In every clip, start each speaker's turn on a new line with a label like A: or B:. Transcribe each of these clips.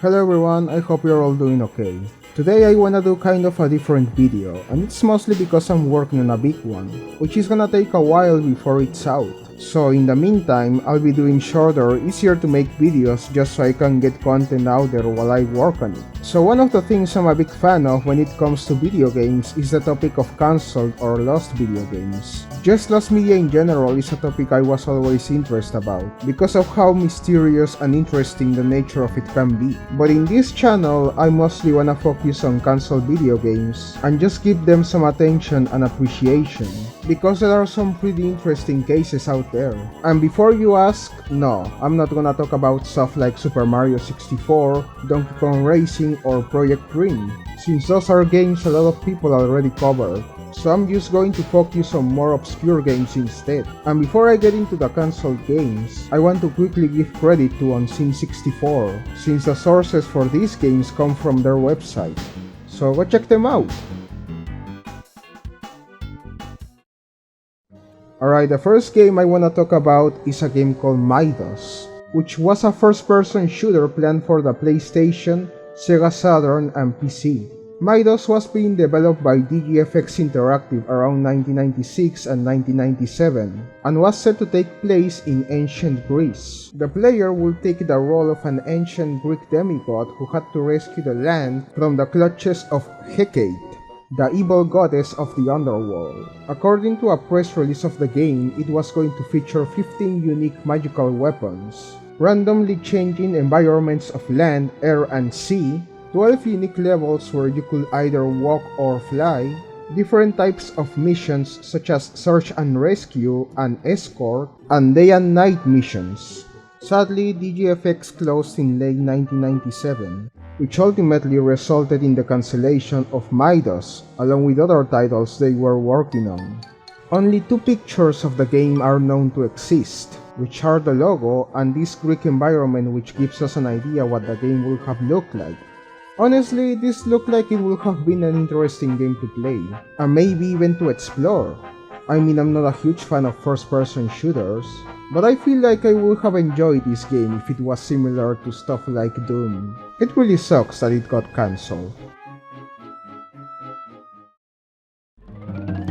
A: Hello everyone, I hope you're all doing okay. Today I wanna do kind of a different video, and it's mostly because I'm working on a big one, which is gonna take a while before it's out. So in the meantime, I'll be doing shorter, easier to make videos just so I can get content out there while I work on it. So one of the things I'm a big fan of when it comes to video games is the topic of cancelled or lost video games. Just lost media in general is a topic I was always interested about, because of how mysterious and interesting the nature of it can be. But in this channel, I mostly wanna focus on cancelled video games and just give them some attention and appreciation, because there are some pretty interesting cases out there. And before you ask, no, I'm not gonna talk about stuff like Super Mario 64, Donkey Kong Racing, or Project Dream, since those are games a lot of people already covered. So I'm just going to focus on more obscure games instead. And before I get into the cancelled games, I want to quickly give credit to Unseen64, since the sources for these games come from their website. So go check them out! Alright, the first game I wanna talk about is a game called Mythos, which was a first-person shooter planned for the PlayStation, Sega Saturn, and PC. Mythos was being developed by DGFX Interactive around 1996 and 1997, and was set to take place in ancient Greece. The player will take the role of an ancient Greek demigod who had to rescue the land from the clutches of Hecate, the evil goddess of the underworld. According to a press release of the game, it was going to feature 15 unique magical weapons, randomly changing environments of land, air, and sea, 12 unique levels where you could either walk or fly, different types of missions such as search and rescue and escort, and day and night missions. Sadly, DGFX closed in late 1997, which ultimately resulted in the cancellation of Mythos, along with other titles they were working on. Only 2 pictures of the game are known to exist, which are the logo and this Greek environment, which gives us an idea what the game would have looked like. Honestly, this looked like it would have been an interesting game to play, and maybe even to explore. I mean, I'm not a huge fan of first-person shooters, but I feel like I would have enjoyed this game if it was similar to stuff like Doom. It really sucks that it got cancelled.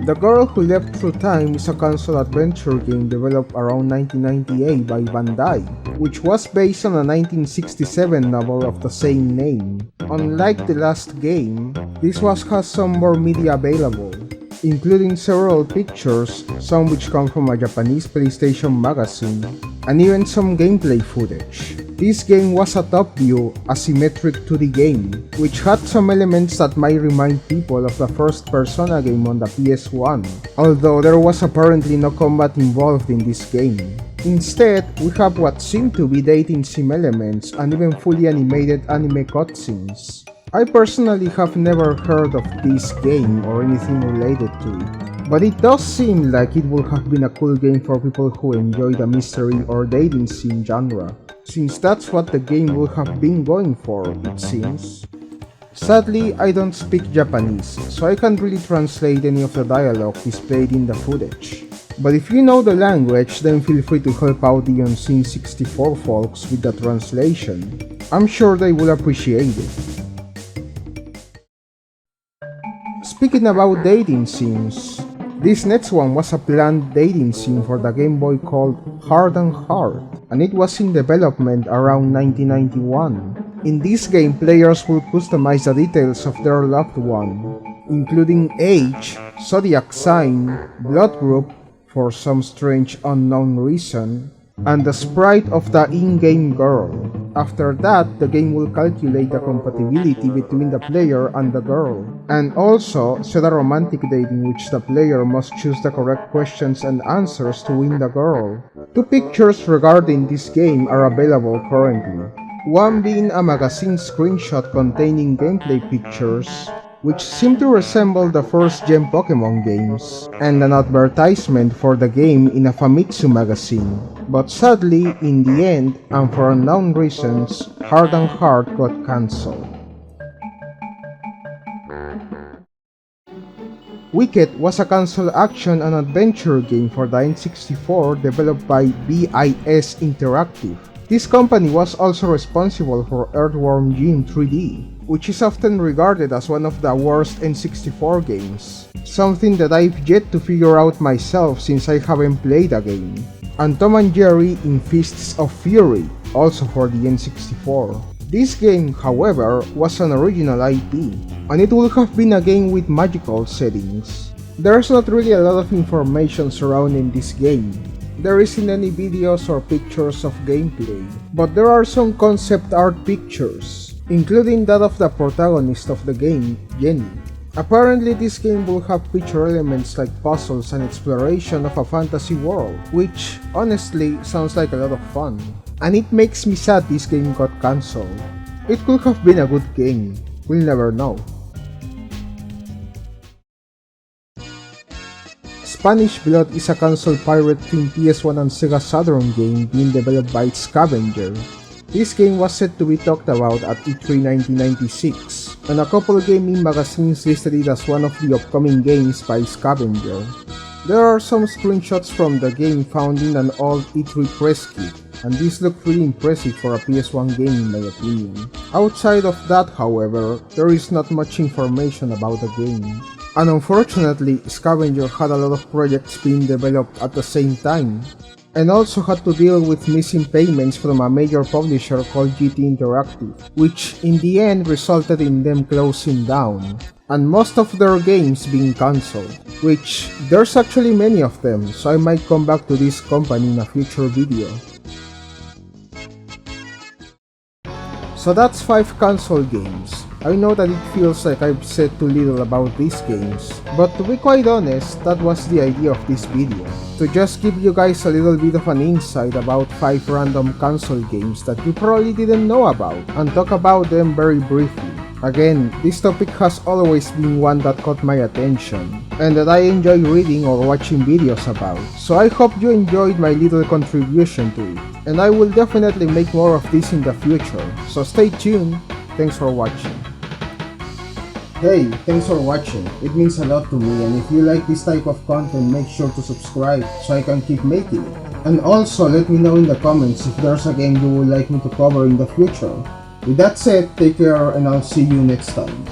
A: The Girl Who Leapt Through Time is a console adventure game developed around 1998 by Bandai, which was based on a 1967 novel of the same name. Unlike the last game, this has some more media available, including several pictures, some which come from a Japanese PlayStation magazine, and even some gameplay footage. This game was a top-view, asymmetric 2D game, which had some elements that might remind people of the first Persona game on the PS1, although there was apparently no combat involved in this game. Instead, we have what seem to be dating sim elements and even fully animated anime cutscenes. I personally have never heard of this game or anything related to it, but it does seem like it would have been a cool game for people who enjoy the mystery or dating sim genre, since that's what the game would have been going for, it seems. Sadly, I don't speak Japanese, so I can't really translate any of the dialogue displayed in the footage. But if you know the language, then feel free to help out the Unseen64 folks with the translation. I'm sure they will appreciate it. Speaking about dating sims, this next one was a planned dating sim for the Game Boy called Heart and Heart, and it was in development around 1991. In this game, players will customize the details of their loved one, including age, zodiac sign, blood group, for some strange unknown reason, and the sprite of the in-game girl. After that, the game will calculate the compatibility between the player and the girl, and also set a romantic date in which the player must choose the correct questions and answers to win the girl. 2 pictures regarding this game are available currently, one being a magazine screenshot containing gameplay pictures, which seem to resemble the first-gen Pokemon games, and an advertisement for the game in a Famitsu magazine. But sadly, in the end, and for unknown reasons, Heart and Heart got cancelled. Wicked was a console action and adventure game for the N64 developed by BIS Interactive. This company was also responsible for Earthworm Jim 3D, which is often regarded as one of the worst N64 games, something that I've yet to figure out myself since I haven't played a game, and Tom and Jerry in Fists of Fury, also for the N64. This game, however, was an original IP, and it would have been a game with magical settings. There's not really a lot of information surrounding this game. There isn't any videos or pictures of gameplay, but there are some concept art pictures, including that of the protagonist of the game, Jenny. Apparently this game will have feature elements like puzzles and exploration of a fantasy world, which honestly sounds like a lot of fun. And it makes me sad this game got cancelled. It could have been a good game, we'll never know. Spanish Blood is a console pirate-themed PS1 and Sega Saturn game being developed by Scavenger. This game was set to be talked about at E3 1996, and a couple gaming magazines listed it as one of the upcoming games by Scavenger. There are some screenshots from the game found in an old E3 press kit, and these look pretty impressive for a PS1 game in my opinion. Outside of that, however, there is not much information about the game. And unfortunately, Scavenger had a lot of projects being developed at the same time, and also had to deal with missing payments from a major publisher called GT Interactive, which in the end resulted in them closing down, and most of their games being cancelled, which there's actually many of them, so I might come back to this company in a future video. So that's 5 console games. I know that it feels like I've said too little about these games, but to be quite honest, that was the idea of this video. To just give you guys a little bit of an insight about 5 random console games that you probably didn't know about, and talk about them very briefly. Again, this topic has always been one that caught my attention, and that I enjoy reading or watching videos about, so I hope you enjoyed my little contribution to it, and I will definitely make more of this in the future, so stay tuned. Thanks for watching. Hey, thanks for watching, it means a lot to me, and if you like this type of content, make sure to subscribe so I can keep making it. And also let me know in the comments if there's a game you would like me to cover in the future. With that said, take care and I'll see you next time.